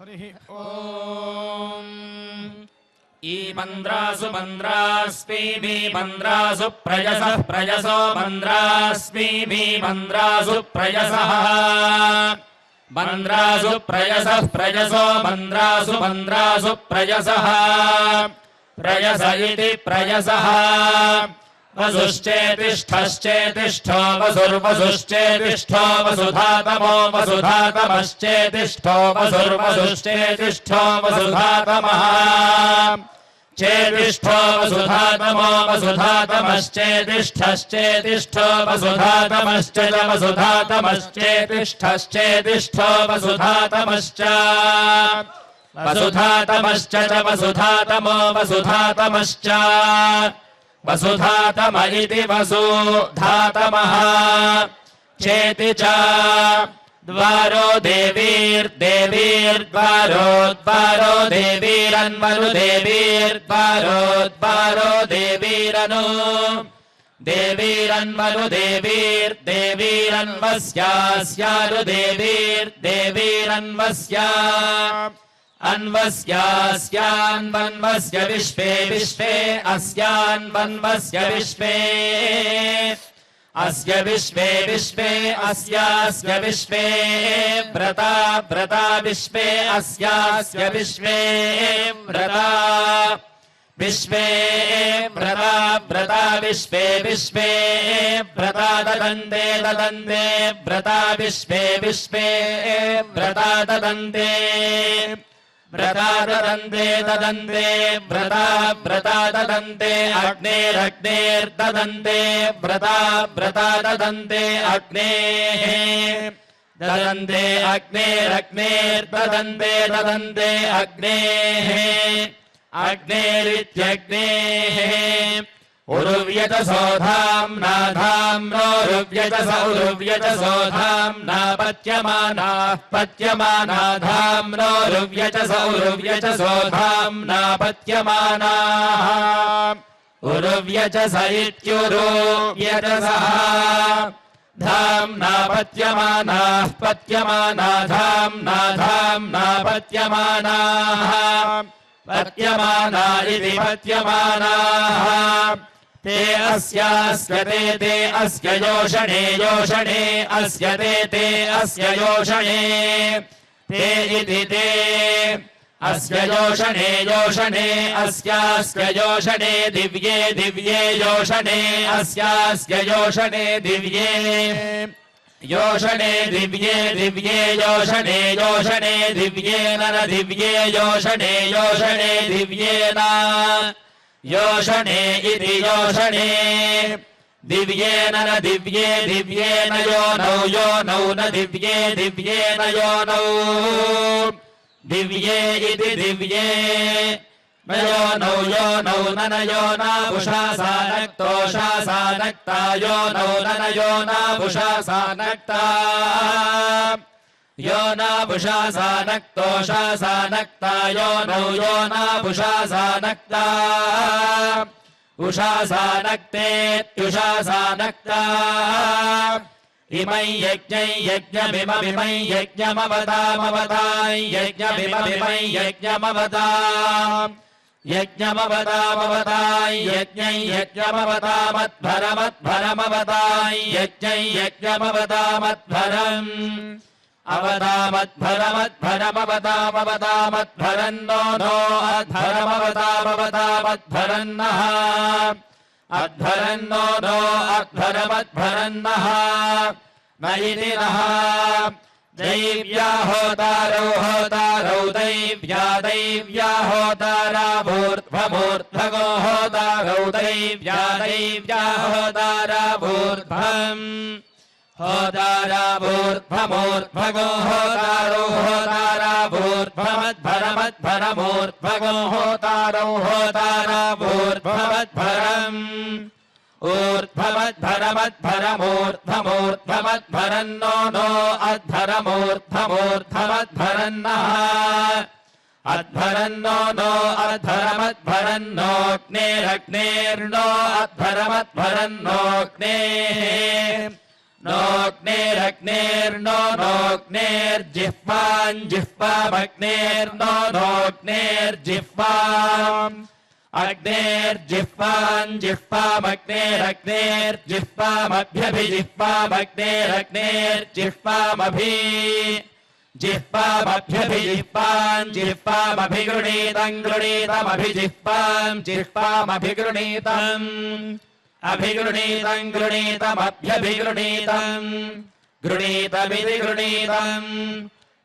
हरिः ओम्। ईमन्द्रासु मन्द्रास्मीमि मन्द्रासु प्रयसः प्रयसो मन्द्रास्मीमि मन्द्रासु प्रयसः मन्द्रासु प्रयसः प्रयसो मन्द्रासु मन्द्रासु प्रयसः प्रयस इति प्रयसः वसुश्चेतिष्ठश्चेतिष्ठो वसुर्वसुश्चेतिष्ठो वसुधातमो वसुधातमश्चेतिष्ठो वसुर्वसुश्चेतिष्ठो वसुधातमः चेतिष्ठो वसुधातमो वसुधातमश्चेतिष्ठश्चेतिष्ठो वसुधातमश्च वसुधातमश्चेतिष्ठश्चेतिष्ठो वसुधातमश्च वसुधातमश्च वसुधातमो वसुधातमश्च वसुधातम इति वसुधातमः चेति च द्वारो देवीर्देवीर्द्वारो द्वारो देवीरन्वनुदेवीर्द्वारो द्वारो देवीरनु देवीरन्वनुदेवीर्देवीरन्वस्यास्यानुदेवीर्देवीरन्वस्या अन्वस्यास्यान्वन्वस्य विश्वे विश्वे अस्यान्वन्वस्य विश्वे अस्य विश्वे विश्वे अस्यास्य विश्वे व्रता व्रता विश्वे अस्यास्य विश्वे व्रता विश्वे व्रता व्रता विश्वे विश्वे व्रता ददन्ते ददन्ते व्रता विश्वे विश्वे व्रता ददन्ते व्रता ददन्ते ददन्ते व्रता व्रता ददन्ते अग्नेरग्नेर्ददन्ते व्रता व्रता ददन्ते अग्नेः ददन्ते अग्नेरग्नेर्ददन्ते ददन्ते अग्नेः अग्नेरित्यग्नेः उरुव्यजसो धाम्ना धाम्नोरुव्यजस उरुव्यजसो धाम्ना पत्यमानाः पत्यमाना धाम्नोरुव्यजस उरुव्यजसो धाम्ना पत्यमानाः उरुव्यजस इत्युरुव्यजसः धाम्ना पत्यमानाः पत्यमाना धाम्ना धाम्ना पत्यमानाः पत्यमाना इति पत्यमानाः ते अस्यास्य ते अस्य योषणे योषणे अस्य ते अस्य योषणे ते इति ते अस्य योषणे योषणे अस्यास्य योषणे दिव्ये दिव्ये योषणे अस्यास्य योषणे दिव्ये योषणे दिव्ये दिव्ये योषणे योषणे दिव्येन न दिव्ये योषणे योषणे दिव्येन योषणे इति योषणे दिव्येन न दिव्ये दिव्येन योनौ न दिव्ये दिव्येन योनौ दिव्ये इति दिव्ये योनौ none योनाभुषा सानक्तोषा सानक्ता योनौ none योनाभुषा सानक्ता योनाभुषा सानक्तोषा सानक्ता योनौ योनाभुषा सानक्ता Usha सानक्तेत्युषा सानक्ता इमै यज्ञै यज्ञमिममिमै यज्ञमवतामवतां यज्ञमिममिमै यज्ञमवताम् यज्ञमवतामवतां यज्ञै यज्ञमवतामध्वरमध्वरमवतां यज्ञै यज्ञमवतामध्वरम् अवतामध्वरमध्वरमवतामवतामध्वरन्नो no अध्वरमवतामवतामध्वरन्नः अध्वरन्नो no अध्वरमध्वरन्नः न इति नः दैव्या होतारौ होतारौ दैव्या दैव्या होतारा मूर्ध्वमूर्ध्वगो होतारौ दैव्या दैव्या होतारा मूर्ध्वम् होतारा मूर्ध्वमूर्ध्वगो होतारौ होतारा मूर्ध्वमध्वरमध्वरमूर्ध्वगो होतारौ होतारा मूर्ध्वमध्वरम् ऊर्ध्वमध्वरमध्वरमूर्ध्वमूर्ध्वमध्वरन्नो नो अध्वरमूर्ध्वमूर्ध्वमध्वरन्नः अध्वरन्नो नो अध्वरमध्वरन्नोऽग्नेरग्नेर्नो अध्वरमध्वरन्नोऽग्नेः नोऽग्नेरग्नेर्नो नोऽग्नेर्जिह्वान् जिह्वामग्नेर्नो नोऽग्नेर्जिह्वाम् अग्नेर्जिह्वान् जिह्वामग्नेरग्नेर्जिह्वामभ्यभिजिह्वामग्नेरग्नेर्जिह्वामभि जिह्वामभ्यभिजिह्वान् जिह्वामभिगृणीतं गृणीतमभिजिह्वाम् जिह्वामभिगृणीतम् अभिगृणीतं गृणीतमभ्यभिगृणीतम् गृणीतमिति गृणीतम्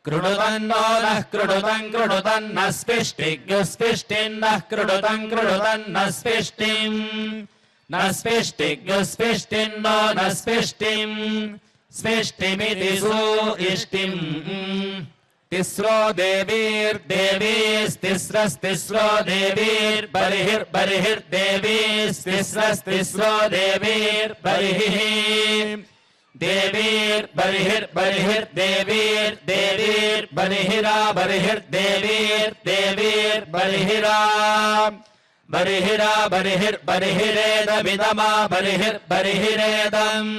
कृणुतन्नो नः कृणुतन्नः स्पिष्टिग्युस्पिष्टिन्नः कृणुतन्नः स्पिष्टिम् न स्पिष्टिग्युस्पिष्टिन्नो नः स्पिष्टिम् स्पिष्टिमिति सुइष्टिम् तिस्रो देवीर्देवीस्तिस्रस्तिस्रो देवीर्बर्हिर्बर्हिर्देवीस्तिस्रस्तिस्रो देवीर्बर्हिः देवीर्बर्हिर्देवीर्देवीर्बर्हिरा बर्हिर्देवीर्देवीर्बर्हिरा बर्हिरा बर्हिर्बर्हिरेदमिदमा बर्हिर्बर्हिरेदम्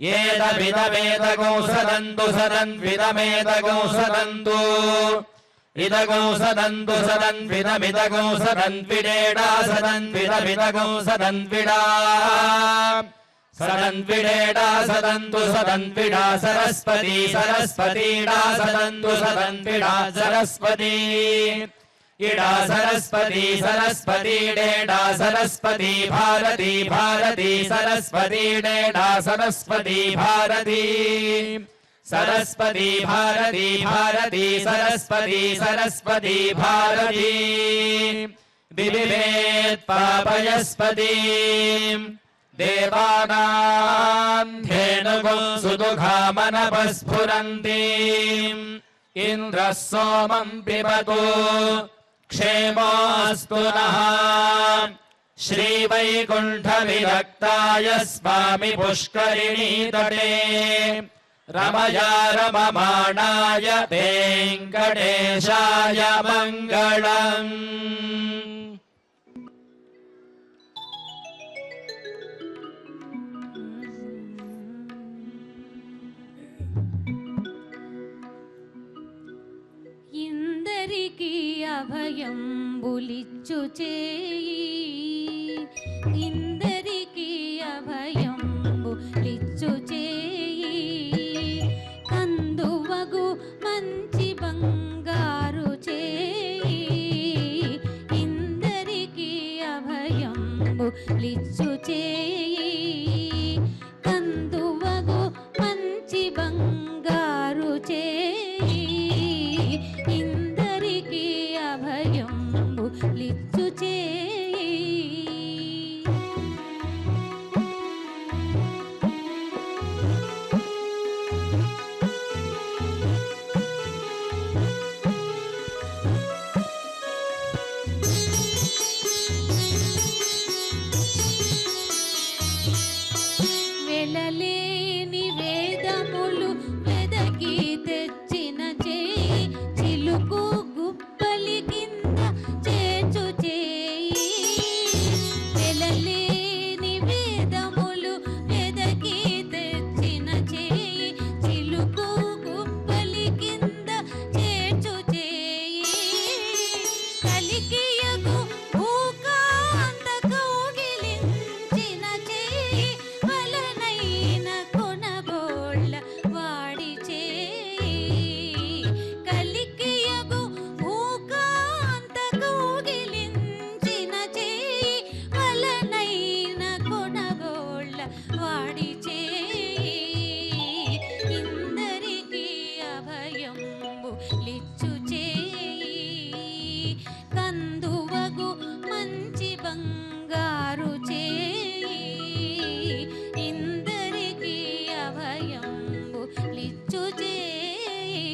येदमिदमेदगौ सदन्तु सदन्विदमेदगौ सदन्तु इदगौ सदन्तु सदन्विदमिदगौ सदन्विडेडा सदन्विदमिदगौ सदन्विडा सदन्विडेडा सदन्तु सदन्विडा सरस्वती सरस्वतीडा सदन्तु सदन्विडा सरस्वती इडा सरस्वती सरस्वतीडेडा सरस्वती भारती भारती सरस्वतीडेडा सरस्वती भारती सरस्वती भारती भारती सरस्वती सरस्वती भारती विविवेत् पापयस्पती देवानां धेनुगुं सुदुघामनपस्फुरन्ति इन्द्रः सोमं पिबतु क्षेमोऽस्तु नः श्रीवैकुण्ठविरक्ताय स्वामि पुष्करिणीतटे रमया रममाणाय वेङ्कटेशाय मङ्गलम्। ఇందరికీ అభయంబులిచ్చు చేయి ఇందరికీ అభయంబులిచ్చు చేయి కందువగు మంచి బంగారు చేయి ఇందరికీ అభయంబులిచ్చు చేయి కందువగు మంచి బంగారు చేయి ఇందరికీ అభయంబు లిచ్చు చేయి వెలలేని వేదములు వెదకి తెచ్చిన చేయి చిలుకు గుప్పలి కింద చేచు చేయి వెలలేని వేదములు వెదకి తెచ్చిన చేయి చిలుకు గుప్పలి కింద చేచు చేయి కలికియగు భూకాంత కౌగిలించిన చేయి వలనైన కొనగోళ్ళ వాడి చేయి కలికియగు భూకాంత కౌగిలించిన చేయి వలనైన కొనగోళ్ళ వాడి చేయి ఇందరికీ అభయంబు లిచ్చు చేయి కందువగు మంచి బంగారు చేయి ఇందరికీ అభయంబు లిచ్చు చేయి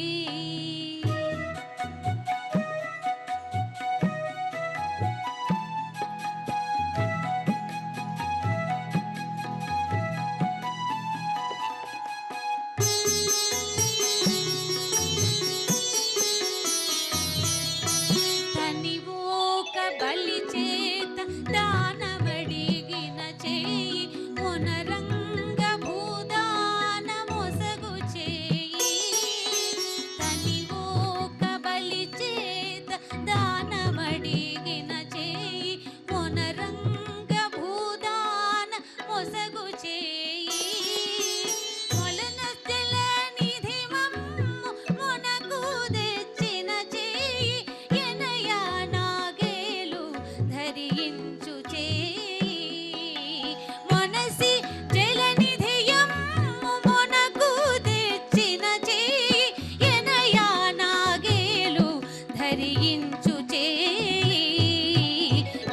ధరించు చేయి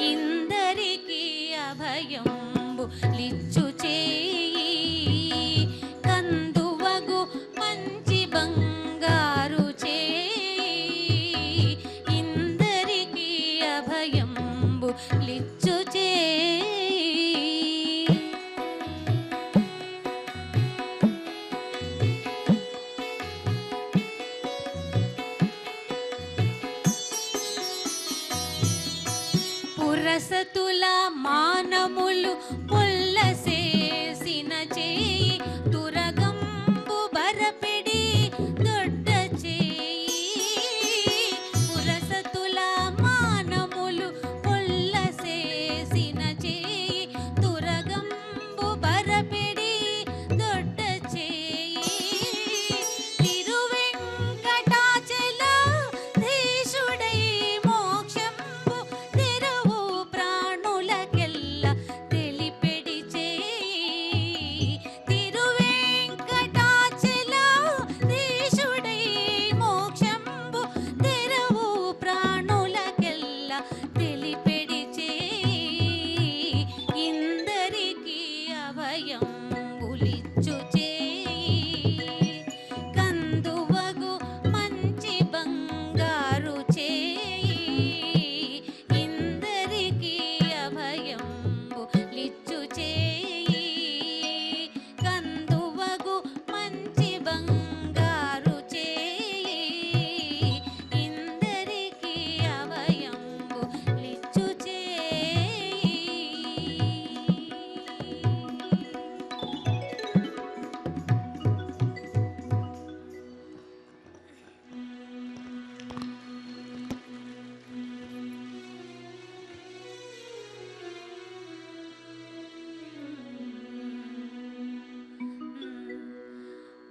ఇందరికి అభయంబు లిచ్చు చేయి కందువగు మంచి బంగారు చేయి ఇందరికి అభయంబు లిచ్చు చేయి. పురసతుల మానములు పొల్లసేసిన చేయి దురగంబు బరపిడి దొడ్డ చేయి పురసతుల మానములు పొల్లసేసిన చేయి దురగంబు బరపిడి దొడ్డ చేయి తిరువెంకటాచల ధీశుడై మోక్షంబు తెరువు ప్రాణులకెల్ల తెలిపెడి చేయి తిరువెంకటాచల ధీశుడై మోక్షంబు తెరువు ప్రాణులకెల్ల తెలిపెడి చేయి ఇందరికి అభయంబులిచ్చు చేయి కందువగు మంచి బంగారు చేయి ఇందరికి అభయంబు లిచ్చు చేయి కందువగు మంచి బంగారు చేయి ఇందరికి అభయంబు లిచ్చు చేయి.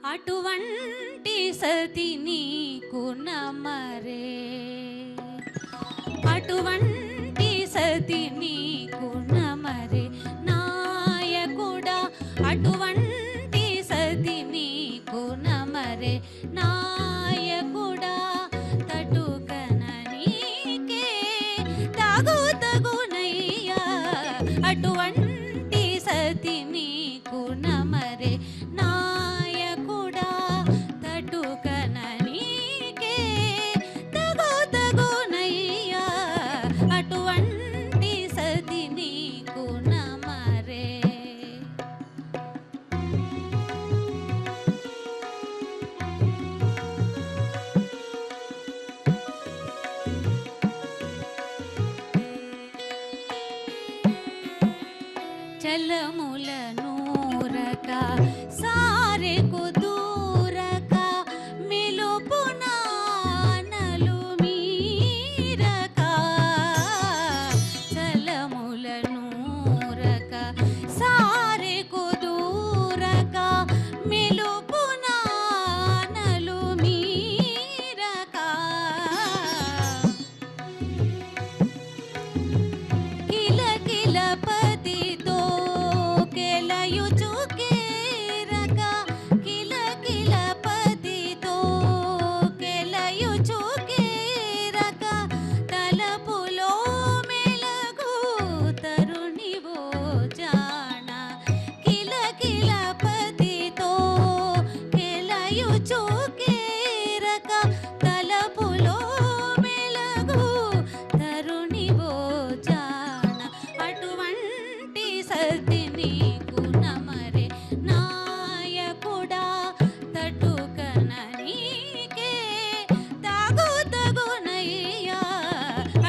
అటువంటి సతి నీకు నమరే అటువంటి సతి నీకు నమరే నాయకుడా అటువంటి సతి నీకు నమరే నాయకుడా తటుకన నీకే తగునయ్యా అటువంటి సతి నీకు నమరే నాయకుడా తటుకన నీకే తగునయ్యా అటువంటి సతి నీకు నమరే. చలముల నూరక సారెకు దూరక మెలుపునానలు మీరక చలముల నూరక సారెకు దూరక మెలుపునానలు మీరక కిలకిల పతితో కెలయుచు కేరక కిలకిల పతితో కెలయుచు కేరక తలపులో మెలగు తరుణివో జాణ కిలకిల పతితో కెలయుచు కేరక తలపులో మెలగు తరుణివో జాణ అటువంటి సతి నీకు నమరే నాయకుడా తటుకన నీకే తగునయ్యా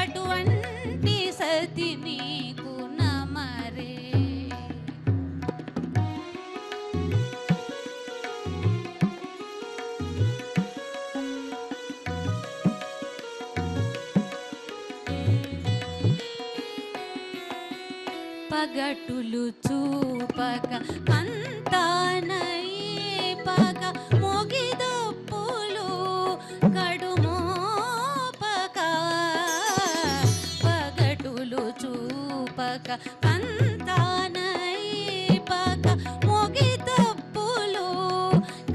అటువంటి సతి నీకు నమరే. పగటులు చూపక పంతానైపక మోగిదప్పులు కడుమోపక పగటులు చూపక పంతానైపక మోగిదప్పులు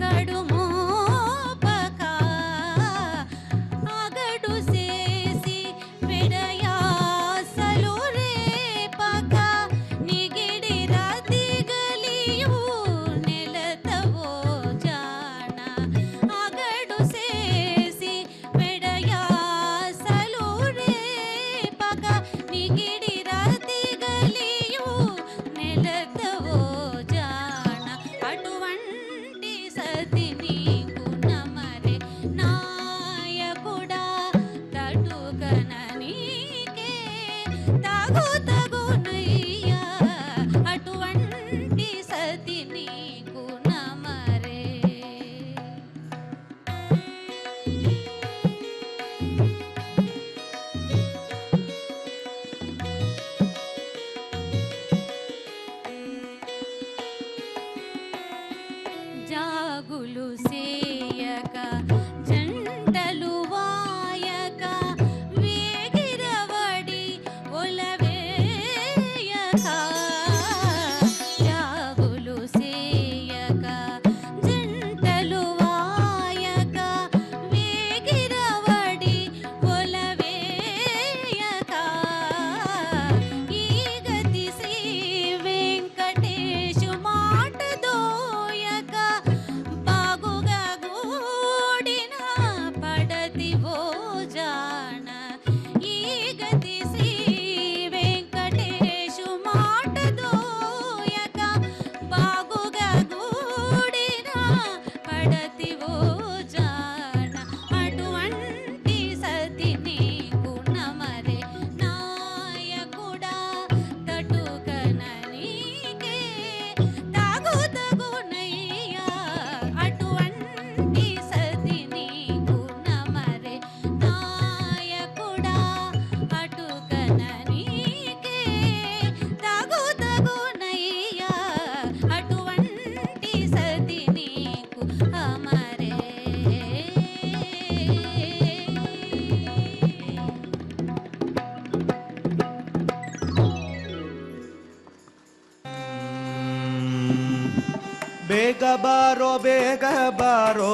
కడుమోపక అగడు సే ಬೇಗ ಬಾರೋ ಬೇಗ ಬಾರೋ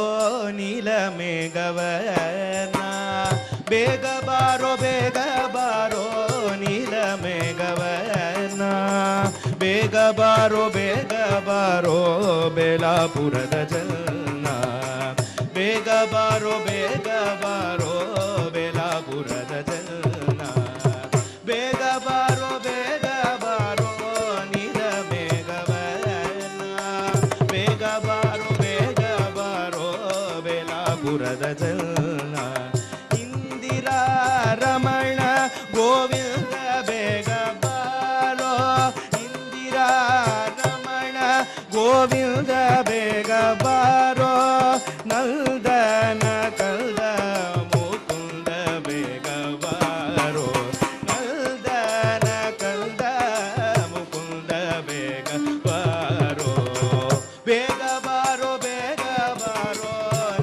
ನೀಲ ಮೇಘವನ ಬೇಗ ಬಾರೋ ನೀಲ ಮೇಘವನ ಬೇಗ ಬಾರೋ ಬೇಲಾಪುರದ ಜನ ಬೇಗ ಬಾರೋ ಬೇಲಾಪುರದ ಜನ ಬೇಗ ಬಾರೋ ನೀಲ ಮೇಘವನ ಬೇಗ ಬಾರೋ ಬೇಲಾಪುರದ ಜನ ಇಂದಿರಾ ರಮಣ ಗೋವಿಂದ ಬೇಗ ಬಾರೋ ಇಂದಿರಾ ರಮಣ ಗೋವಿಂದ ಬೇಗ ಬಾರೋ ನಂದನ ಕಂದ ಮುಕುಂದ ಬೇಗ ಬಾರೋ ನಂದನ ಕಂದ ಮುಕುಂದ ಬೇಗ ಬಾರೋ ಬೇಗ ಬಾರೋ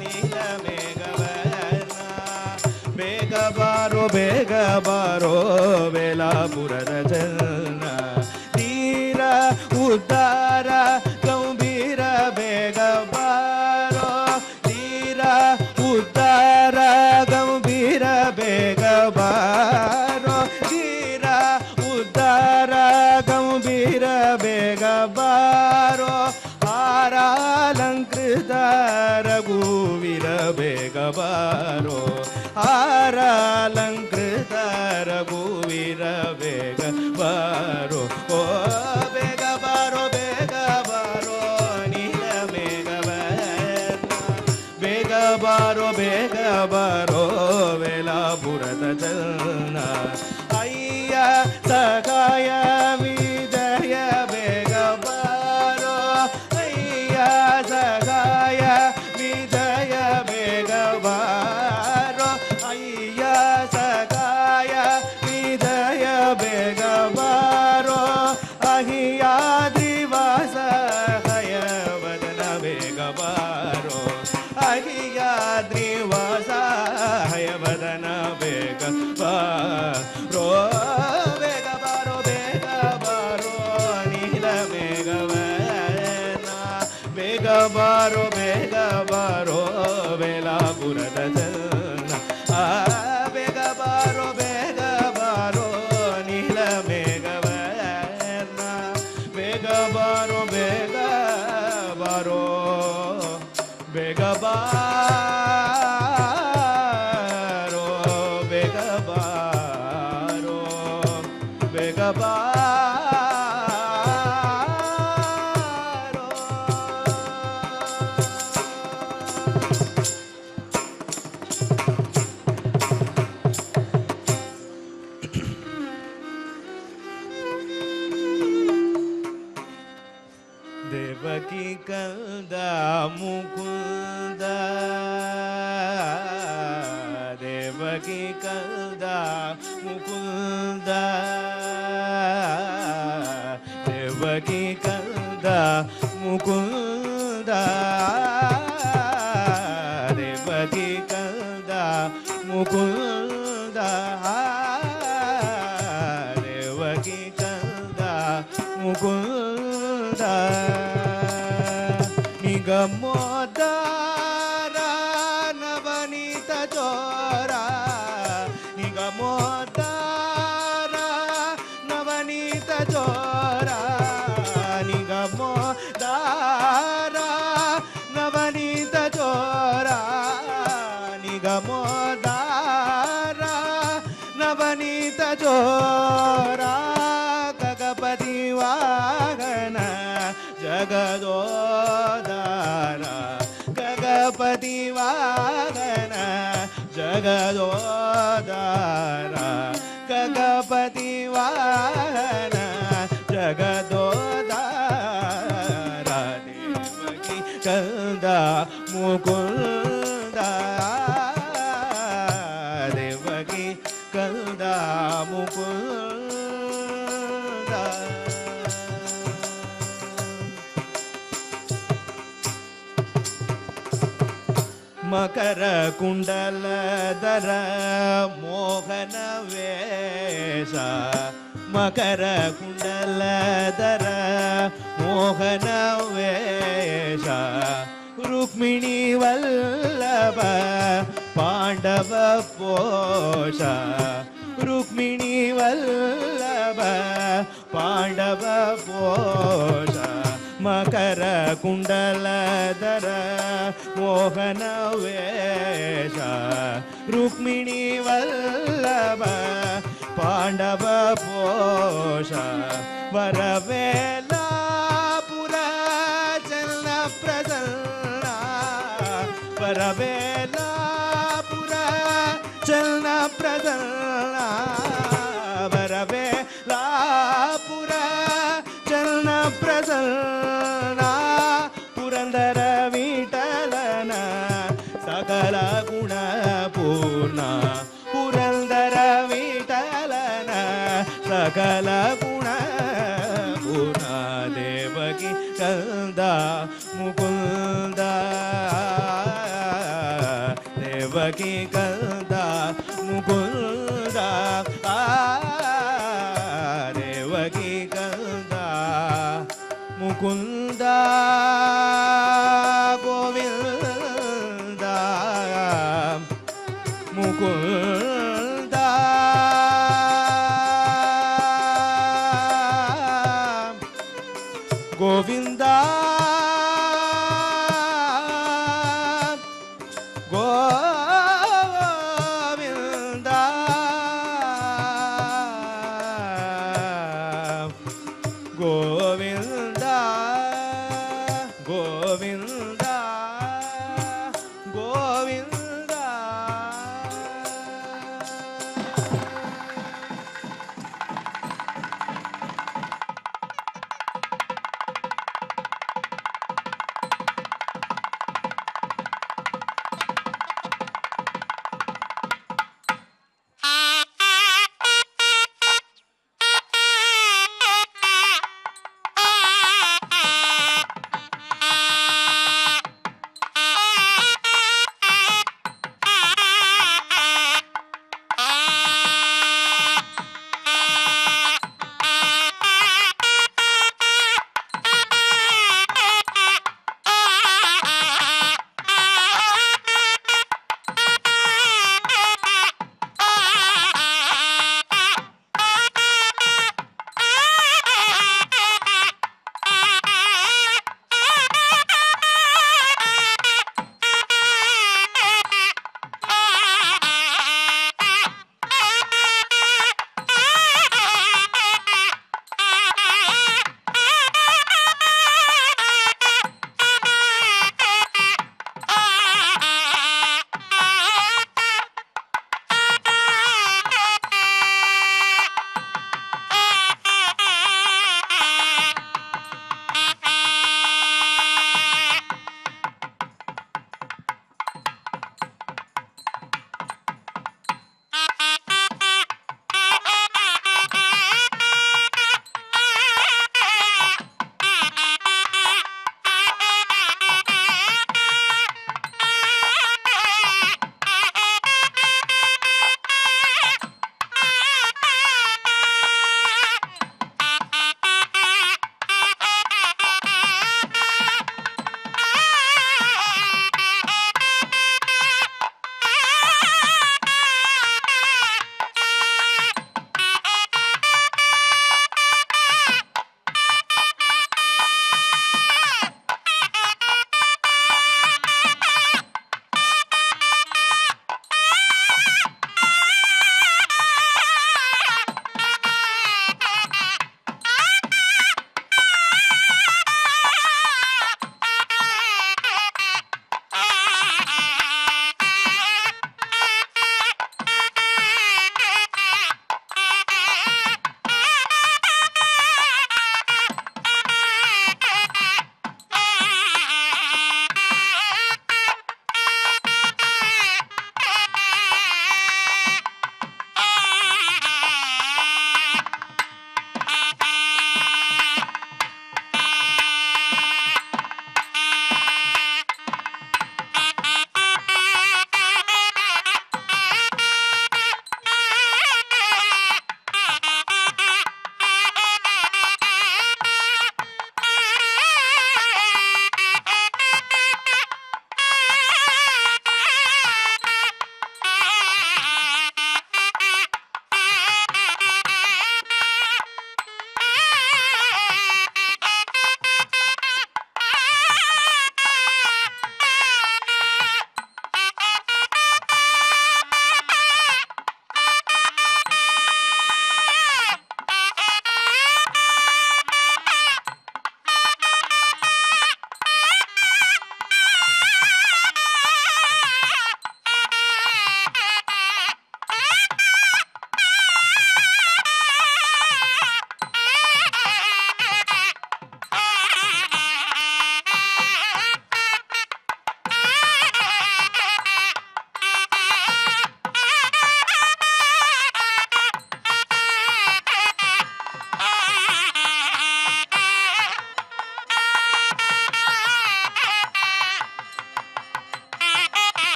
ನೀಲ ಮೇಘವನ ಬೇಗ ಬಾರೋ ಬೇಲಾಪುರದ ಜನ ತೀರ ಉದ್ದಾರ ಗಂಭೀರ ಬೇಗ ಬಾರೋ ತೀರ ಉದ್ದಾರ ಗಂಭೀರ ಬೇಗ ಬಾರೋ ತೀರ ಉದ್ದಾರ ಗಂಭೀರ ಬೇಗ ಬಾರೋ ಹಾರಾಲಂಕೃತ ರಘುವೀರ ಬೇಗ ಬಾರೋ ಹಾರಾಲಂಕೃತ ರಘುವೀರ ಬೇಗ ಬಾರೋ ಓ ಬೇಗ ಬಾರೋ ನೀಲ ಮೇಘವನ ಬೇಗ ಬಾರೋ ವೇಲಾಪುರದ ಜನ ಅಯ್ಯ ಸಗಾಯ ವಿಜಯ ಬೇಗ ಬಾರೋ ಅಯ್ಯ ಸಗಾಯ ವಿಜಯ ಬೇಗ ಬಾರೋ ಅಯ್ಯ ಸಗಾಯ ವಿಜಯ ಬೇಗ ಬಾರೋ ಅಹಿಯಾದ್ರಿವಾಸ ಹಯವದನ ಬೇಗ ಬಾರೋ ಅಹಿಯಾದ್ರಿವಾಸ ಹಯವದನ ಬೇಗ ಬಾರೋ ಬೇಗ ಬಾರೋ ನೀಲ ಮೇಘವನ ಬೇಗ ಬಾರೋ ಬೇಲಾಪುರದ ಜನ ಬೇಗ ಬಾರೋ ನೀಲ ಮೇಘವನ ಬೇಗ ಬಾರೋ ಬೇಗ ಬಾರೋ ಬೇಗ ಬಾರೋ ದೇವಕಿ ಕಂದ ಮುಕುಂದ ದೇವಕಿ ಕಂದ ಮುಕುಂದ ದೇವಕಿ ಕಂದ ಮುಕುಂದ ದೇವಕಿ ಕಂದ ಮುಕುಂದ ದೇವಕಿ ಕಂದ ಮುಕುಂದ ನಿಗಮೋದಾರ ನವನೀತ ಚೋರ ನಿಗಮೋದಾರ ನವನೀತ ಚೋರ ನಿಗಮೋದಾರ ನವನೀತ ಚೋರ ನಿಗಮೋದಾರ ನವನೀತ ಚೋರ ಗಗಪತಿ ವಾಹನ ಜಗದೋದಾರ ಗಗಪತಿ ವಾಹನ ಜಗದೋದಾರ ಗಗಪತಿ ವಾಹನ ಜಗದೋದಾರ ದೇವಕಿ ಕಂದ ಮುಕುಂದ ದೇವಕಿ ಕಂದ ಮುಕುಂದ ಮಕರ ಕುಂಡಲಧರ ಮೋಹನ ವೇಷ ಮಕರ ಕುಂಡಲಧರ ಮೋಹನ ವೇಷ ರುಕ್ಮಿಣಿ ವಲ್ಲಭ ಪಾಂಡವ ಪೋಷ ರುಕ್ಮಿಣಿ ವಲ್ಲಭ ಪಾಂಡವ ಪೋಷ ಮಕರ ಕುಂಡಲಧರ ಮೋಹನ ವೇಷ ರುಕ್ಮಿಣಿ ವಲ್ಲಭ ಪಾಂಡವ ಪೋಷ ವರವೇಲಾಪುರ ಚನ್ನ ಪ್ರಸನ್ನ ವರವೇಲಾಪುರ ಚನ್ನ ಪ್ರಸನ್ನ ವರವೇಲಾಪುರ ಚನ್ನ ಪ್ರಸನ್ನ ಪುರಂದರ ವಿಠಲನ ಸಕಲ ಗುಣ ಪೂರ್ಣ ಪುರಂದರ ವಿಠಲನ ಸಕಲ ಗುಣ ಪೂರ್ಣ ದೇವಕಿ ಕಂದ ಮುಕುಂದ ದೇವಕಿ ಕಂದ ಮುಕುಂದ ದೇವಕಿ ಕಂದ ಮುಕುಂದ ಗೋವಿಂದ ಮುಕುಂದ